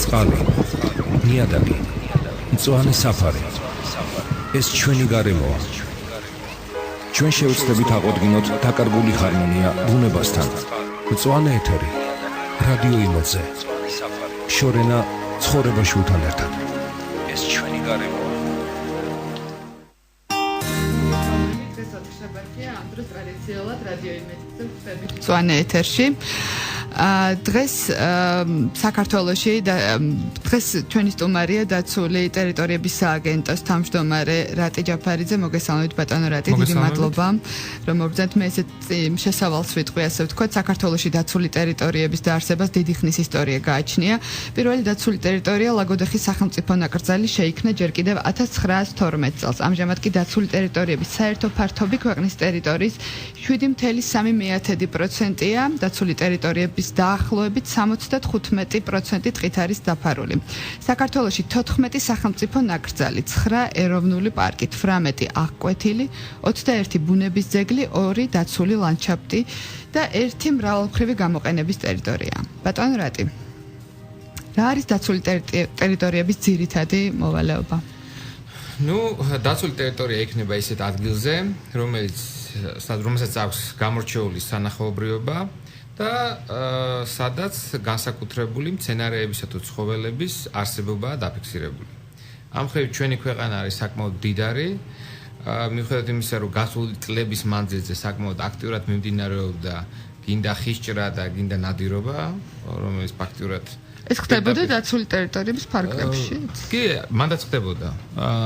წყალი, ნიადაგი, მწვანე საფარი. ეს ჩვენი გარემოა. ჩვენ შევეცდებით აღვადგინოთ დაკარგული ჰარმონია ბუნებასთან. მწვანე ეთერი, რადიო იმედზე. შორენა ცხოვრება შულთან ერთად. ეს ჩვენი გარემოა. მწვანე ეთერში. დღეს საქართველოში დღეს ჩვენი სტუმარია დაცული ტერიტორიების სააგენტოს თავმჯდომარე რატი ჯაფარიძე. მოგესალმებით ბატონო რატი, დიდი მადლობა რომ მოგზავნეთ. მე ესეთ შესავალს ვიტყვი, ასე ვთქვათ, საქართველოში დაცული ტერიტორიების დაარსებას დიდი ხნის ისტორია გააჩნია. პირველი დაცული ტერიტორია ლაგოდეხის სახელმწიფო ნაკრძალი შეიქმნა ჯერ კიდევ 1912 წელს. ამჟამად კი დაცული ტერიტორიების საერთო ფართობი ქვეყნის ტერიტორიის 7,3%-ია. დაცული ტერიტორიების დაახლოებით 75% ტყით არის დაფარული. საქართველოში 14 სახელმწიფო ნაკრძალი, 9 ეროვნული პარკი, 18 აღკვეთილი, 21 ბუნების ძეგლი, 2 დაცული ლანდშაფტი და 1 მრავალმხრივი გამოყენების ტერიტორია. ბატონო რატი, რა არის დაცული ტერიტორიების ძირითადი მოვალეობა? დაცული ტერიტორია იქნება ისეთ ადგილზე, რომელსაც აქვს გამორჩეული სანახაობრიობა და სადაც განსაკუთრებული მცენარეებისა თუ ცხოველების არსებობაა დაფიქსირებული. ამ მხრივ ჩვენი ქვეყანა არის საკმაოდ მდიდარი, მიუხედავად იმისა, რომ გასული წლების მანძილზე საკმაოდ აქტიურად მიმდინარეობდა გინდა ხისჭრა და გინდა ნადირობა, რომელიც ფაქტიურად ეს ხდებოდა დაცული ტერიტორიების პარკებში? კი, მანდაც ხდებოდა.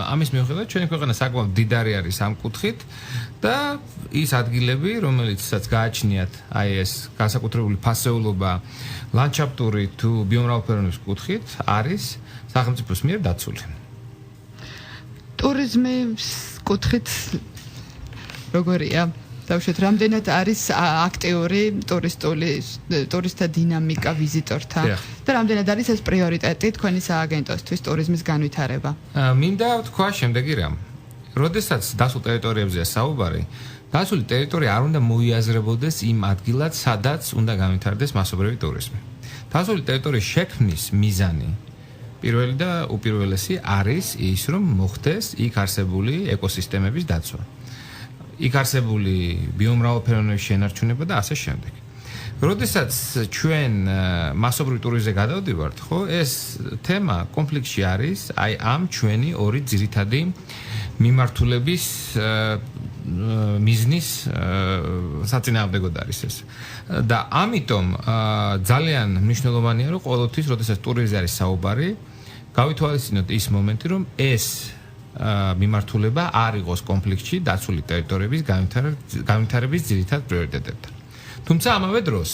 ამის მიუხედავად ჩვენი ქვეყანა საკმაოდ მდიდარი არის ამ კუთხით და ის ადგილები, რომელიცაც გააჩნიათ ეს განსაკუთრებული ფასეულობა ლანდშაფტური თუ ბიომრავალფეროვნების კუთხით, არის სახელმწიფოს მიერ დაცული. ტურიზმის კუთხით როგორია? დავუშვათ, რამდენად არის აქტიური ტურისტთა დინამიკა ვიზიტორთა და რამდენად არის ეს პრიორიტეტი თქვენი სააგენტოსთვის ტურიზმის განვითარება? მინდა ვთქვა შემდეგი რამ. როდესაც დაცულ ტერიტორიებზეა საუბარი, დაცული ტერიტორია არ უნდა მოიაზრებოდეს იმ ადგილად, სადაც უნდა განვითარდეს მასობრივი ტურიზმი. დაცული ტერიტორიის შექმნის მიზანი პირველი და უპირველესი არის ის, რომ მოხდეს იქ არსებული ეკოსისტემების დაცვა. იქ არსებული ბიომრავალფეროვნების შენარჩუნება და ასე შემდეგ. როდესაც ჩვენ მასობრივ ტურიზმზე გადავდივართ, ეს თემა კონფლიქტში არის ამ ჩვენი ორი ძირითადი მიმართულების მიზნის საწინააღმდეგოდ არის ეს. და ამიტომ ძალიან მნიშვნელოვანია, რომ ყოველთვის, როდესაც ტურიზმზე არის საუბარი, გავითვალისწინოთ ის მომენტი, რომ ეს მიმართულება არ იყოს კონფლიქტში დაცული ტერიტორიების განვითარების ძირითად პრიორიტეტებთან. თუმცა ამავე დროს,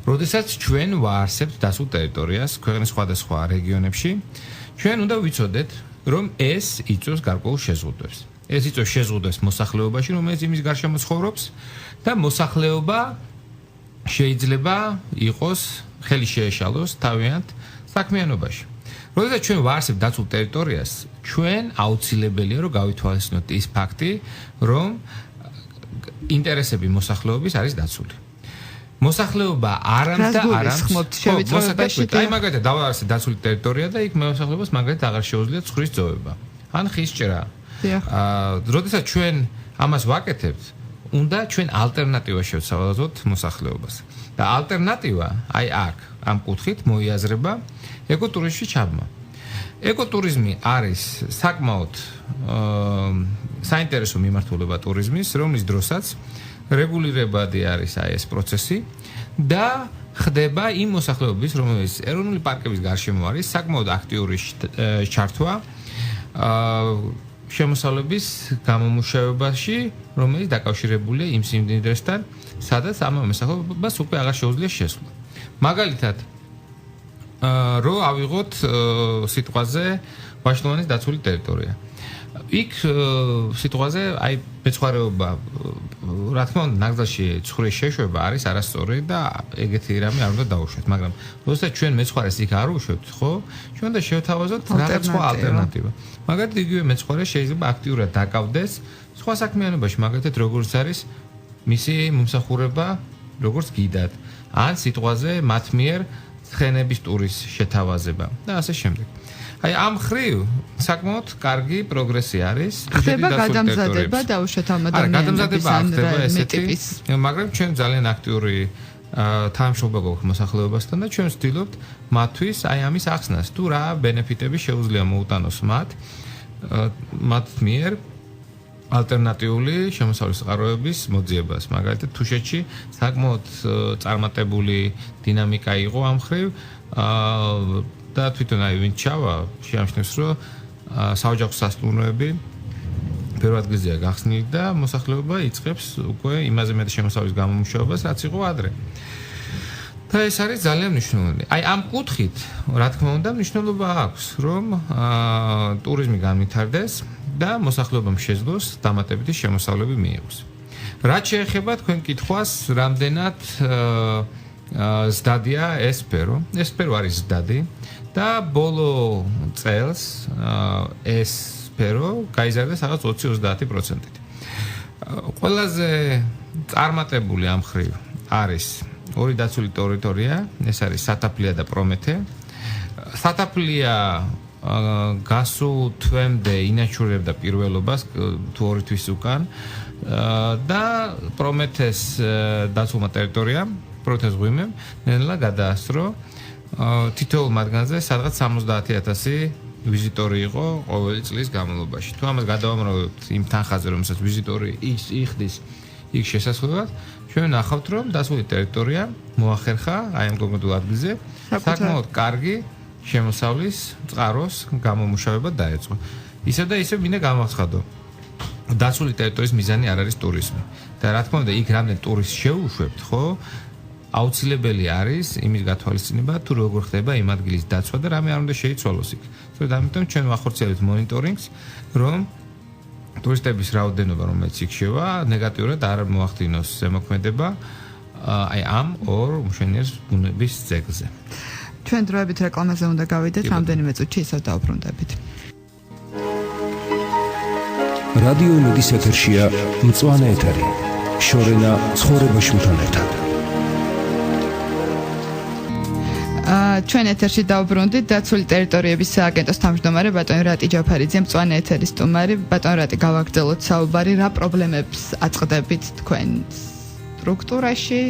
როდესაც ჩვენ ვაარსებთ დაცულ ტერიტორიას ქვეყნის სხვადასხვა რეგიონებში, ჩვენ უნდა ვიცოდეთ, რომ ეს იწვევს გარკვეულ შეზღუდვებს. ეს იწვევს შეზღუდვებს მოსახლეობაში, რომელიც იმის გარშემო ცხოვრობს და მოსახლეობა შეიძლება იყოს ხელი შეეშალოს თავიანთ საქმიანობაში. როდესაც ჩვენ ვაარსებთ დაცულ ტერიტორიას, ჩვენ აუცილებელია რომ გავითვალისწინოთ ის ფაქტი, რომ ინტერესები მოსახლეობის არის დაცული. მოსახლეობა არამს და არამს აი მაგალითად დავაარსეთ დაცული ტერიტორია და იქ მოსახლეობას მაგალითად აღარ შეუძლიათ ცხვრის ძოვება ან ხისჭრა. როდესაც ჩვენ ამას ვაკეთებთ, უნდა ჩვენ ალტერნატივა შევცვალოთ მოსახლეობას. და ალტერნატივა აი აქ ამ კუთხით მოიაზრება ეკოტურიზმში ჩაბმა. ეკოტურიზმი არის საკმაოდ საინტერესო მიმართულება ტურიზმის, რომლის დროსაც რეგულირებადი არის ეს პროცესი და ხდება იმ მოსახლეობის, რომელიც ეროვნული პარკების გარშემო არის, საკმაოდ აქტიური ჩართვა შემოსავლების გამომუშავებაში, რომელიც დაკავშირებულია იმ სიმდიდრესთან, სადაც ამ მოსახლეობას უკვე აღარ შეუძლია შესვლა. მაგალითად, რო ავიღოთ სიტყვაზე ვაშლოვანის დაცული ტერიტორია. იქ სიტყვაზე აი მეცხვარეობა, რა თქმა უნდა, ნაკრძალში ცხვრის შეშვება არის არასწორი და ეგეთი რამე არ უნდა დაუშვათ, მაგრამ როდესაც ჩვენ მეცხვარეს იქ არ უშვებთ, ხო? ჩვენ უნდა შევთავაზოთ რაღაც სხვა ალტერნატივა. მაგალითად, იგივე მეცხვარე შეიძლება აქტიურად დაკავდეს სხვა საქმიანობაში, მაგალითად, როგორც არის მისი მომსახურება, როგორც გიდად. ან სიტყვაზე მათ მიერ ცხენების ტურის შეთავაზება და ასე შემდეგ. აი ამ ხრივ საკმაოდ კარგი პროგრესი არის. ხდება გადამზადება დაუშვათ ამ ადამიანების მაგრამ ჩვენ ძალიან აქტიური თანამშრომლობა გვაქვს მოსახლეობასთან და ჩვენ ვცდილობთ მათთვის აი ამის ახსნას თუ რა ბენეფიტები შეუძლია მოუტანოს მათ მიერ ალტერნატიული შემოსავლის წყაროების მოძიებას. მაგალითად თუშეთში საკმაოდ წარმატებული დინამიკა იყო ამ ხრივ და თვითონ აი ვინ ჩავა შეამჩნევს რომ საოჯახო სასტუმროები პირველ ადგილზეა გახსნილი და მოსახლეობა იწყებს უკვე იმაზე მეტი შემოსავლის გამომუშავებას რაც იყო ადრე. და ეს არის ძალიან მნიშვნელოვანი. აი ამ კუთხით რა თქმა უნდა მნიშვნელობა აქვს რომ ტურიზმი განვითარდეს და მოსახლეობამ შეძლოს დამატებითი შემოსავლები მიიღოს. რაც შეეხება თქვენ კითხვას, რამდენად ზდადია ეს სფერო. ეს სფერო არის ზდადი და ბოლო წელს ეს სფერო გაიზარდა რაღაც 20-30%-ით. ყველაზე წარმატებული ამ ხრივ არის ორი დაცული ტერიტორია, ეს არის სათაფლია და პრომეთე. სათაფლია გასულ თვემდე ინაჩურებდა პირველობას თუ 2 თვის უკან და პრომეთეს დაცულმა ტერიტორიამ, პრომეთეს ღვიმემ ნელა გადაასწრო თითოეულ მათგანზე სადღაც 70,000 ვიზიტორი იყო ყოველი წლის განმავლობაში. თუ ამას გადავამრავლებთ იმ თანხაზე, რომელსაც ვიზიტორი იხდის იქ შესასვლელად, ჩვენ ნახავთ, რომ დაცული ტერიტორია მოახერხა აი ამ კონკრეტულ ადგილზე საკმაოდ კარგი შემოსავლის წყაროს გამომუშავება დაეწყო. ისე და ისე მინდა გამაცხადო. დაცული ტერიტორიის მიზანი არ არის ტურიზმი. და რა თქმა უნდა, იქ რამდენ ტურისტს შეუშვებთ, ხო? აუცილებელი არის იმის გათვალისწინება, თუ როგორ ხდება იმ ადგილის დაცვა და რამე არ უნდა შეიცვალოს იქ. სწორედ ამიტომ ჩვენ ვახორციელებთ მონიტორინგს, რომ ტურისტების რაოდენობა, რომელიც იქ შევა, ნეგატიურად არ მოახდინოს ზემოქმედება აი ამ ორ მშვენიერ ბუნების ძეგლზე. ჩვენ დროებით რეკლამაზე უნდა გავიდეთ, რამდენიმე წუთში ისევ დავბრუნდებით. რადიო იმედის ეთერშია მწვანე ეთერი. შორენა ცხოვრება შუთან ერთად. ჩვენ ეთერში დავბრუნდით დაცული ტერიტორიების სააგენტოს თავმჯდომარე ბატონი რატი ჯაფარიძე, მწვანე ეთერის სტუმარი. ბატონ რატი, გავაგრძელოთ საუბარი, რა პრობლემებს აწყდებით თქვენ სტრუქტურაში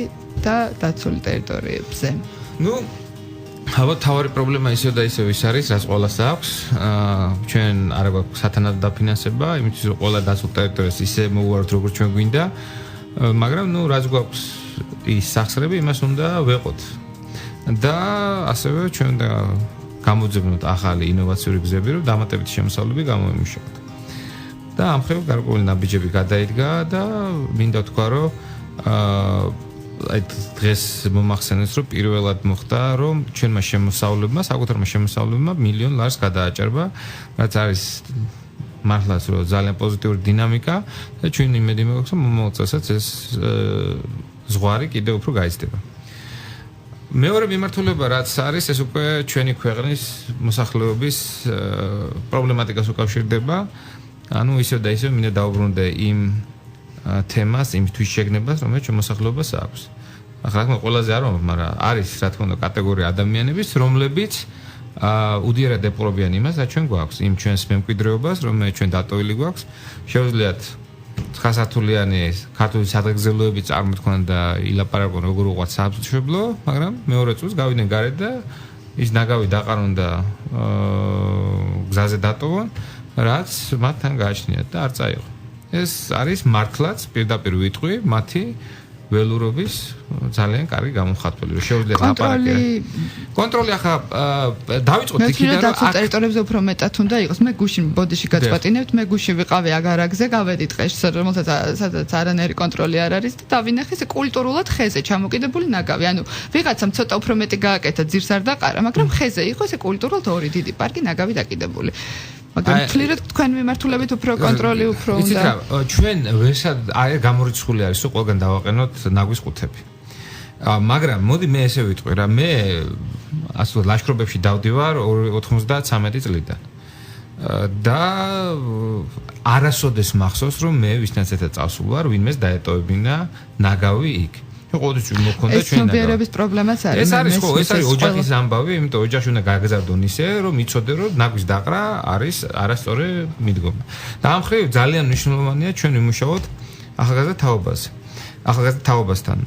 და დაცული ტერიტორიებზე? ალბათ თავარი პრობლემა ისევ და ისევ ის არის, რაც ყველას აქვს. ჩვენ არ გვაქვს სათანადო დაფინანსება, იმისთვის რომ ყველა დაცულ ტერიტორიას ისე მოვუაროთ, როგორც ჩვენ გვინდა, მაგრამ რაც გვაქვს ის სახსრები, იმას უნდა ვეყოთ. და ასევე ჩვენ და გამოძებნოთ ახალი ინოვაციური გზები, რომ დამატებითი შემოსავლები გამომიმუშავოთ. და ამ ხრივ გარკვეული ნაბიჯები გადაიდგა და მინდა თქვა, რომ აი დღეს მომახსენეს, რომ პირველად მოხდა, რომ ჩვენმა შემოსავლებმა, საკუთარმა შემოსავლებმა $1,000,000 გადააჭერბა, რაც არის მართლაც რომ ძალიან პოზიტიური დინამიკა და ჩვენ იმედი მაქვს, რომ მომავალ წელსაც ეს ზღვარი კიდევ უფრო გაიზრდება. მეორე მიმართულება რაც არის, ეს უკვე ჩვენი ქვეყნის მოსახლეობის პრობლემატიკას უკავშირდება. ანუ ისევ და ისევ მინდა დავუბრუნდე იმ თემას, იმ თვითშეგნებას, რომელიც ჩვენ მოსახლეობას აქვს. ახლა რა თქმა უნდა, ყველაზე არ ვამბობ, მაგრამ არის რა თქმა უნდა კატეგორია ადამიანების, რომლებიც უდიერად ეპყრობიან იმას, რაც ჩვენ გვაქვს, იმ ჩვენს მემკვიდრეობას, რომელიც ჩვენ დატოვილი გვაქვს. შეუძლიათ 9 სართულიანი ქართული სადღეგრძელოები წარმოთქვან და ილაპარაკონ როგორ უყვათ სამშობლო, მაგრამ მეორე წუთს გავიდნენ გარეთ და ის ნაგავი დაყარონ და გზაზე დატოვონ, რაც მათთან გააჩნიათ და არ წაიღო. ეს არის მართლაც პირდაპირ ვიტყვი მათი ველურობის ძალიან კარგი გამომხატველი, რომ შეუძლიათ ლაპარაკი. კონტროლი ახლა დავიწყოთ იქიდან, რომ აქ ტერიტორიებზე უფრო მეტად უნდა იყოს. მე გუშინ ბოდიში გაწყვეტინებთ, მე გუში ვიყავი აგარაგზე, გავედი ტყეში, სადაც არანაირი კონტროლი არ არის და დავინახე ეს კულტურულად ხეზე ჩამოკიდებული ნაგავი. ანუ ვიღაცამ ცოტა უფრო მეტი გააკეთა, ძირს არ დაყარა, მაგრამ ხეზე იყო ესე კულტურულად ორი დიდი პარკი ნაგავი დაკიდებული. მაგრამ თლირად თქვენ მიმართულებით უფრო კონტროლი უფრო უნდა. იცით რა, ჩვენ ვერსად აი გამორიცხული არის, რომ ყველგან დავაყენოთ ნაგვის ყუთები. მაგრამ მოდი მე ესე ვიტყვი რა, მე ასე ლაშქრობებში დავდივარ 93 წლიდან. და არასოდეს მახსოვს, რომ მე ვისთანაც ერთად წავსულ ვარ, ვინმეს დაეტოვებინა ნაგავი იქ. ყოველთვის მოქონდა ჩვენ ცნობიერების პრობლემაც არის. ეს არის ხო, ეს არის ოჯახის ამბავი, იმიტომ ოჯახში უნდა გაგზავნონ ისე, რომ იცოდე, რომ ნაგვის დაყრა არის არასწორი მიდგომა. და ამ მხრივ ძალიან მნიშვნელოვანია ჩვენ ვიმუშაოთ ახალგაზრდა თაობაზე. ახალგაზრდა თაობასთან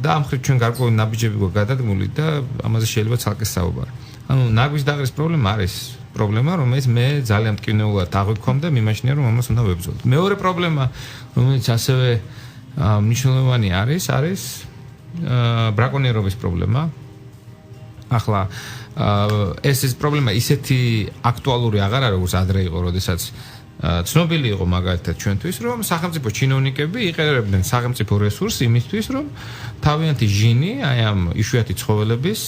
და ამ მხრივ ჩვენ გარკვეული ნაბიჯები გვაქვს გადადგმული და ამაზე შეიძლება ცალკე საუბარი. ანუ ნაგვის დაყრის პრობლემა არის პრობლემა, რომელიც მე ძალიან მტკივნეულად აღვიქვამ და მიმაჩნია, რომ ამას უნდა ვებრძოლოთ. მეორე პრობლემა, რომელიც ასევე მნიშვნელოვანი არის ბრაკონიერობის პრობლემა. ახლა ეს პრობლემა ისეთი აქტუალური აღარ არის, როგორც ადრე იყო, როდესაც ცნობილი იყო მაგალითად ჩვენთვის, რომ სახელმწიფო ჩინოვნიკები იყენებდნენ სახელმწიფო რესურსს იმისთვის, რომ თავიანთი ჟინი აი ამ იშვიათი ცხოველების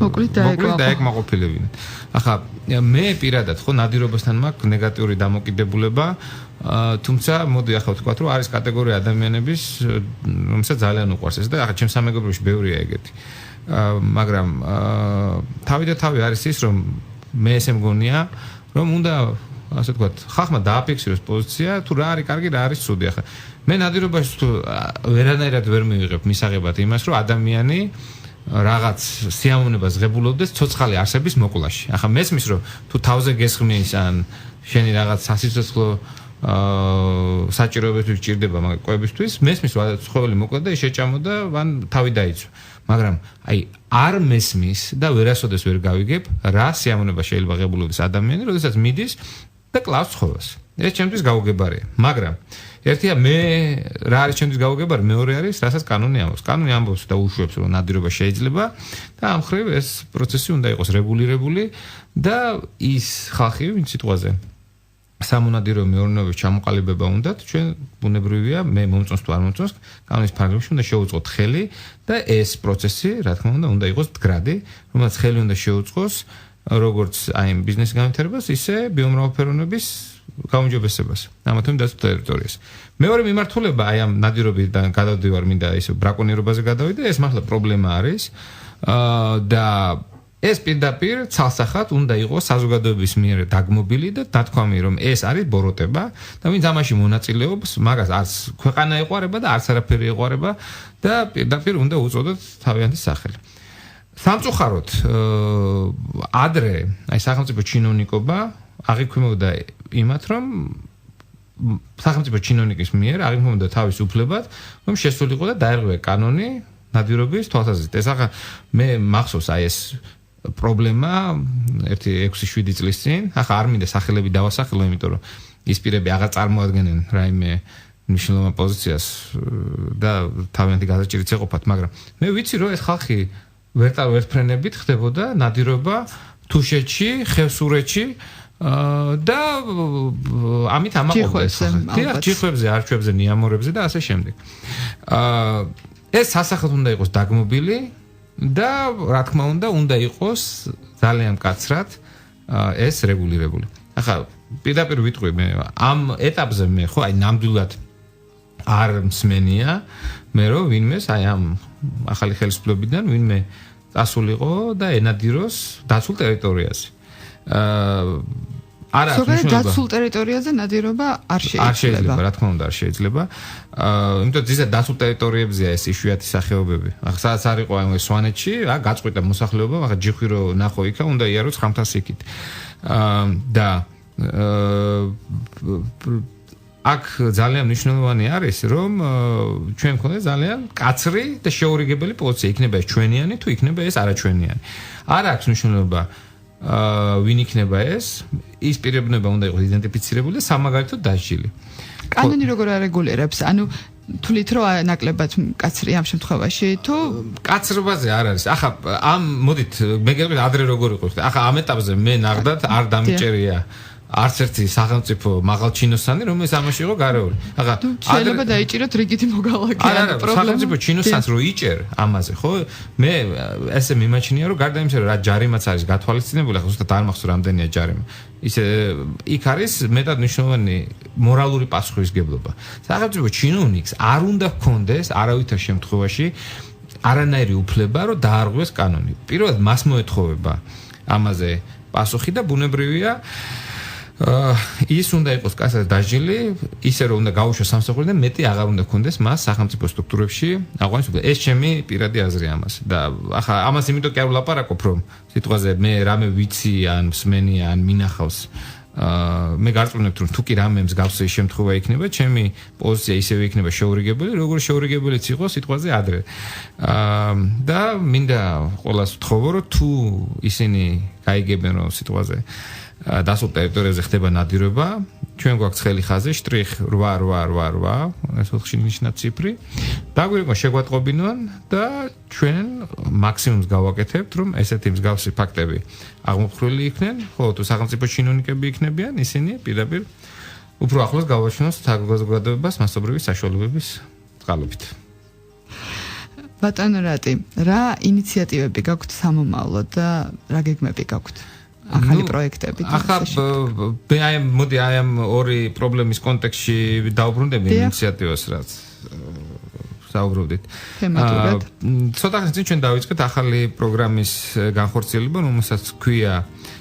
მოკლედ დაეკმაყოფილებინა. ახლა მე პირადად ხო ნადირობასთან მაქვს ნეგატიური დამოკიდებულება, თუმცა მოდი ახლა ვთქვათ, რომ არის კატეგორია ადამიანების, რომელსაც ძალიან უყვარს ეს და ახლა ჩემს სამეგობროში ბევრია ეგეთი. მაგრამ თავი და თავი არის ის, რომ მე ესე მგონია, რომ უნდა ასე ვთქვათ, ხალხმა დააფიქსიროს პოზიცია, თუ რა არის კარგი, რა არის ცუდი. ახლა მე ნადირობაში თუ ვერანაირად ვერ მივიღებ მისაღებად იმას, რომ ადამიანი რაღაც სიამოვნებას ღებულობდეს ცოცხალი არსების მოკვლაში. ახლა მესმის, რომ თუ თავზე გესხმის ან შენი რაღაც სასიცოცხლო საჭიროებები გჭირდება მაგ კვებისთვის, მესმის, რომ ცხოველი მოკლა და შეჭამო და ან თავი დაიცვა. მაგრამ აი არ მესმის და ვერასოდეს ვერ გავიგებ, რა სიამოვნება შეიძლება ღებულობდეს ადამიანი, როდესაც მიდის და კლავს ცხოველს. ეს ჩემთვის გაუგებარია. მაგრამ ერთია მე რა არის ჩემთვის გაუგებარი, მეორე არის, რასაც კანონი ამბობს. კანონი ამბობს და უშვებს, რომ ნადირობა შეიძლება და ამ მხრივ ეს პროცესი უნდა იყოს რეგულირებული და ის ხალხი, ვინც სიტყვაზე სამონადირო მეურნეობის ჩამოყალიბება უნდათ, ჩვენ ბუნებრივია, მე მომწონს თუ არ მომწონს, კანონის ფარგლებში უნდა შევუწყოთ ხელი და ეს პროცესი, რა თქმა უნდა იყოს მდგრადი, რომელსაც ხელი უნდა შეუწყოს როგორც აი ბიზნესის განვითარებას, ისე ბიომრავალფეროვნების გაუმჯობესებას, ამა თუ იმ დაცულ ტერიტორიას. მეორე მიმართულება აი ამ ნადირობიდან გადავდივარ, მინდა ისე ბრაკონიერობაზე გადავიდე, ეს მართლა პრობლემა არის და ეს პირდაპირ ცალსახად უნდა იყოს საზოგადოების მიერ დაგმობილი და დათქვამი, რომ ეს არის ბოროტება და ვინც ამაში მონაწილეობს, მაგას არც ქვეყანა ეყვარება და არც არაფერი ეყვარება და პირდაპირ უნდა უწოდოთ თავიანთი სახელი. სამწუხაროდ ადრე აი სახელმწიფო ჩინოვნიკობა აღიქვამოდა იმათ, რომ სახელმწიფო ჩინოვნიკის მიერ აღიქვამოდა თავის უფლებად, რომ შესულიყო და დაერღვია კანონი ნადირობის თვალსაზრისით. ეს ახლა მე მახსოვს აი ეს პრობლემა 6-7 წლის წინ, ახლა არ მინდა სახელები დავასახელო, იმიტომ რომ ის პირები აღარ წარმოადგენენ რაიმე მნიშვნელოვან პოზიციას და თავიანთი გადაჭირიც ეყოფათ, მაგრამ მე ვიცი, რომ ეს ხალხი ვერტფრენებით ხდებოდა ნადირობა თუშეთში, ხევსურეთში და ამით ამაყობდეს. დიახ, ჯიხვებზე, არჩევებზე, ნიამორებზე და ასე შემდეგ. ეს სასახად უნდა იყოს დაგმობილი და რა თქმა უნდა იყოს ძალიან მკაცრად ეს რეგულირებული. ახლა პირდაპირ ვიტყვი მე ამ ეტაპზე მე ხო აი ნამდვილად არ მსმენია მე რომ ვინმეს აი ამ ახალი ხელისუფლებიდან ვინმე წასულიყო და ენადიროს დაცულ ტერიტორიაზე. არა, ზოგადად დაცულ ტერიტორიაზე ნადირობა არ შეიძლება. არ შეიძლება, რა თქმა უნდა, არ შეიძლება. იმიტომ ძირითადად დაცულ ტერიტორიებზეა ეს იშვიათი სახეობები. ახლა სადაც არ იყო აი სვანეთში, რა გაწყვიტა მოსახლეობა, ახლა ჯიხვი რო ნახო იქა, უნდა იაროს ხამთას იქით. და აქ ძალიან მნიშვნელოვანი არის, რომ ჩვენ გვქონდეს ძალიან კაცრი და შეურიგებელი პოზიცია, იქნება ეს ჩვენიანი თუ იქნება ეს არაჩვენიანი. არ აქვს მნიშვნელობა ვინ იქნება ეს, ის პირებნება უნდა იყოს იდენტიფიცირებული და სამაგალითოდ დასჯილი. კანონი როგორ არეგულირებს? ანუ თulit რო ნაკლებად კაცრი ამ შემთხვევაში თუ კაცრობაზე არ არის. ახლა ამ მოდით მე გეტყვით ადრე როგორ იყო. ახლა ამ ეტაპზე მე ნახდათ არ დამიჭერია არც ერთი სახელმწიფო მაღალჩინოსანი, რომელიც ამაში იყო გარეული. ახლა შეიძლება დაიჭიროთ რიგითი მოგალაკი ან პრობლემა. სახელმწიფო ჩინოსანს რო იჭერ ამაზე, ხო? მე ესე მიმაჩნია, რომ გარდა იმისა, რომ რა ჯარიმაც არის გათვალისწინებული, ახლა ზუსტად არ მახსოვს რამდენია ჯარიმა. ისე იქ არის მეტად მნიშვნელოვანი მორალური პასუხისგებლობა. სახელმწიფო ჩინოვნიკს არ უნდა ჰქონდეს არავითარ შემთხვევაში არანაირი უფლება, რომ დაარღვიოს კანონი. პირველად მას მოეთხოვება ამაზე პასუხი და ბუნებრივია ის უნდა იყოს კაცად დაჟილი, ისე რომ უნდა გაუშვას სამსახური და მეტი აღარ უნდა ქონდეს მას სახელმწიფო სტრუქტურებში აღვნიშნული. ეს ჩემი პირადი აზრია ამას. და ახლა ამას იმიტომ კი არ ვლაპარაკობ, რომ სიტყვაზე მე რამე ვიცი ან მსმენი ან მინახავს მე გარწმუნებთ რომ თუ კი რამე მსგავსი შემთხვევა იქნება, ჩემი პოზიცია ისევე იქნება შეურიგებელი, როგორც შეურიგებელიც იყო სიტყვაზე ადრე. და მინდა ყველას ვთხოვო, რომ თუ ისინი გაიგებენ რომ სიტყვაზე დასულ ტერიტორიაზე ხდება ნადირობა, ჩვენ გვაქვს ხელი ხაზი შტრიხ 8888, ეს 4-ში ნიშნა ციფრი. დაგვირეკვა შეგვატყობინონ და ჩვენ მაქსიმუმს გავაკეთებთ, რომ ესეთი მსგავსი ფაქტები აღმოფხვრილი იქნენ, ხოლო თუ სახელმწიფო ჩინოვნიკები იქნებიან, ისინი პირდაპირ უფრო ახლოს გავაჩინოს საზოგადოებას მასობრივი საშუალებების წყალობით. ბატონო რატი, რა ინიციატივები გაქვთ სამომავლოდ და რა გეგმები გაქვთ? ახალი პროექტები. ახლა მოდი აი ამ ორი პრობლემის კონტექსტში დავუბრუნდები ინიციატივას, რაც საუბრობდით. თემატურად. ცოტა ხნის წინ ჩვენ დავიწყეთ ახალი პროგრამის განხორციელება, რომელსაც ქვია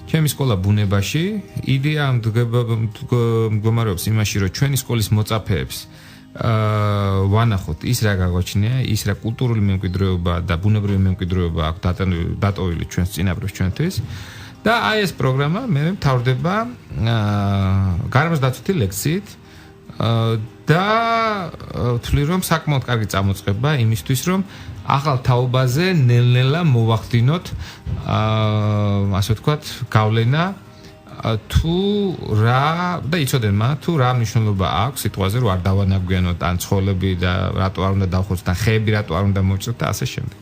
ჩემი სკოლა ბუნებაში. იდეა მდგომარეობს იმაში, რომ ჩვენი სკოლის მოწაფეებს ვანახოთ ის რა გაგვაჩნია, ის რა კულტურული მემკვიდრეობა და ბუნებრივი მემკვიდრეობა აქვს დატოვილი ჩვენს წინაპრებს ჩვენთვის. და აი ეს პროგრამა მე მთავრდება გარემოს დაცვითი ლექციით და ვთვლი რომ საკმაოდ კარგი წამოწყება იმისთვის რომ ახალ თაობაზე ნელ-ნელა მოვახდინოთ ასე ვთქვათ გავლენა თუ რა და იცოდენ მათ თუ რა მნიშვნელობა აქვს სიტყვაზე რომ არ დავანაგვიანოთ ან ცხოველები და რატო არ უნდა დავხოცოთ ან ხეები რატო არ უნდა მოვჭროთ და ასე შემდეგ.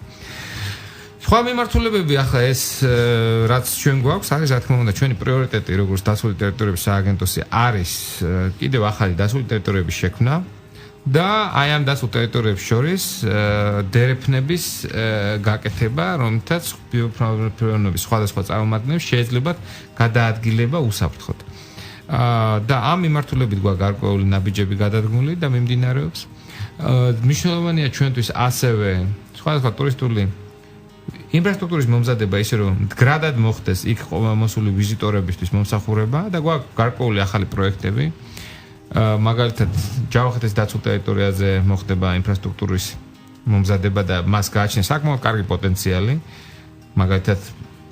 სხვა მიმართულებები ახლა ეს რაც ჩვენ გვაქვს არის რა თქმა უნდა ჩვენი პრიორიტეტი როგორც დასული ტერიტორიების სააგენტოსი არის კიდევ ახალი დასული ტერიტორიების შექმნა და აი ამ დასულ ტერიტორიებს შორის დერეფნების გაკეთება, რომლითაც ბიოფაუნების სხვადასხვა წარმომადგენლებს შეეძლებათ გადაადგილება უსაფრთხოდ. და ამ მიმართულებით გვაქვს გარკვეული ნაბიჯები გადადგმული და მიმდინარეობს. მნიშვნელოვანია ჩვენთვის ასევე სხვადასხვა ტურისტული ინფრასტრუქტურის მომზადება ისე რომ მდგრადად მოხდეს იქ მოსული ვიზიტორებისთვის მომსახურება და გვაქვს გარკვეული ახალი პროექტები. მაგალითად ჯავახეთის დაცულ ტერიტორიაზე მოხდება ინფრასტრუქტურის მომზადება და მას გააჩნია საკმაოდ კარგი პოტენციალი. მაგალითად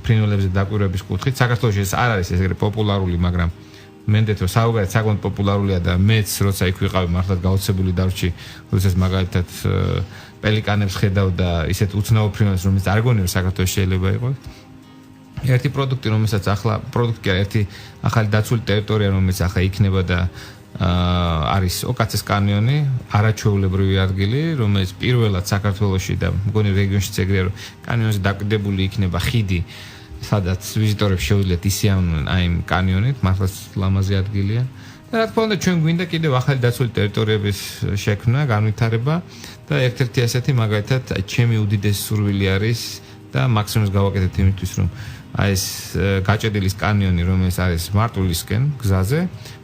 ფრინველებზე დაკვირვების კუთხით საქართველოში ეს არ არის ესეთი პოპულარული, მაგრამ მენდეთ რომ საუბარად საკმაოდ პოპულარულია და მეც როცა იქ ვიყავი მართლაც გაოცებული დარჩი, როდესაც მაგალითად პელიკანებს ხედავ და ისეთ უცნაურ ფრინველებს, რომელიც არ გონია საქართველოს შეიძლება იყოს. ერთი პროდუქტი, რომელსაც ახლა პროდუქტი არის ერთი ახალი დაცული ტერიტორია, რომელიც ახლა იქნება და არის ოკაცეს კანიონი, არაჩვეულებრივი ადგილი, რომელიც პირველად საქართველოში და მგონი რეგიონშიც ეგრეა, რომ კანიონზე დაკვირდებული იქნება ხიდი, სადაც ვიზიტორებს შეუძლიათ ისიამოვნონ აი იმ კანიონით, მართლაც ლამაზი ადგილია. და რა თქმა უნდა, ჩვენ გვინდა კიდევ ახალი დაცული ტერიტორიების შექმნა, განვითარება და ერთ-ერთი ასეთი მაგალითად ჩემი უდიდესი სურვილი არის და მაქსიმუმს გავაკეთებთ იმისთვის, რომ აი ეს გაჭედილის კანიონი, რომელიც არის მარტვილისკენ გზაზე,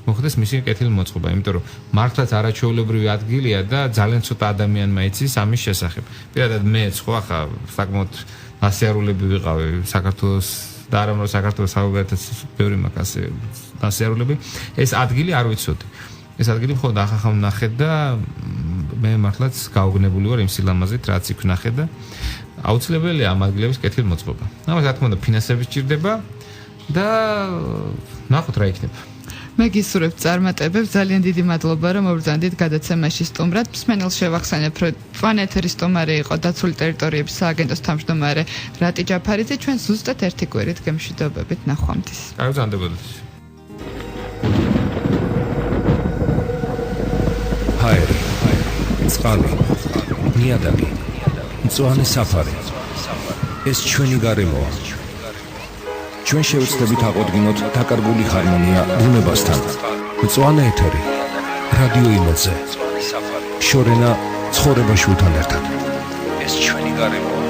მოხდეს მისი კეთილი მოწყობა, იმიტომ რომ მართლაც არაჩვეულებრივი ადგილია და ძალიან ცოტა ადამიანმა იცის ამის შესახებ. პირადად მეც ხო ახლა საკმაოდ ასიარულები ვიყავი საქართველოს და არა μόνο საქართველოს საუბარათაც ბევრი მაქვს ასე ასიარულები. ეს ადგილი არ ვიცოდი. ეს ადგილი მხოლოდ ახახამ ნახე და მე მართლაც გაუგნებული ვარ იმ სილამაზით, რაც იქ ნახე და აუცილებელია ამ ადგილების კეთილი მოწყობა. ამას რა თქმა უნდა ფინანსები სჭირდება და ნახოთ რა იქნება. მე გისურვებთ წარმატებებს, ძალიან დიდი მადლობა რომ მობრძანდით გადაცემაში სტუმრად. მსმენელს შევახსენებ, რომ პლანეტერის სტუმარი იყო დაცული ტერიტორიების სააგენტოს თავმჯდომარე რატი ჯაფარიძე. ჩვენ ზუსტად ერთი კვირით გემშვიდობებით ნახვამდის. კარგი გრძანდებოდეთ. ჰაერი, წყალი, ნიადაგი, მწვანე საფარი. ეს ჩვენი გარემოა. ჩვენ შევეცდებით აყოდგინოთ დაკარგული ჰარმონია ბუნებასთან. მწვანე ეთერი, რადიო იმედზე. შორენა ცხოვრება შულთან ერთად. ეს ჩვენი გარემოა.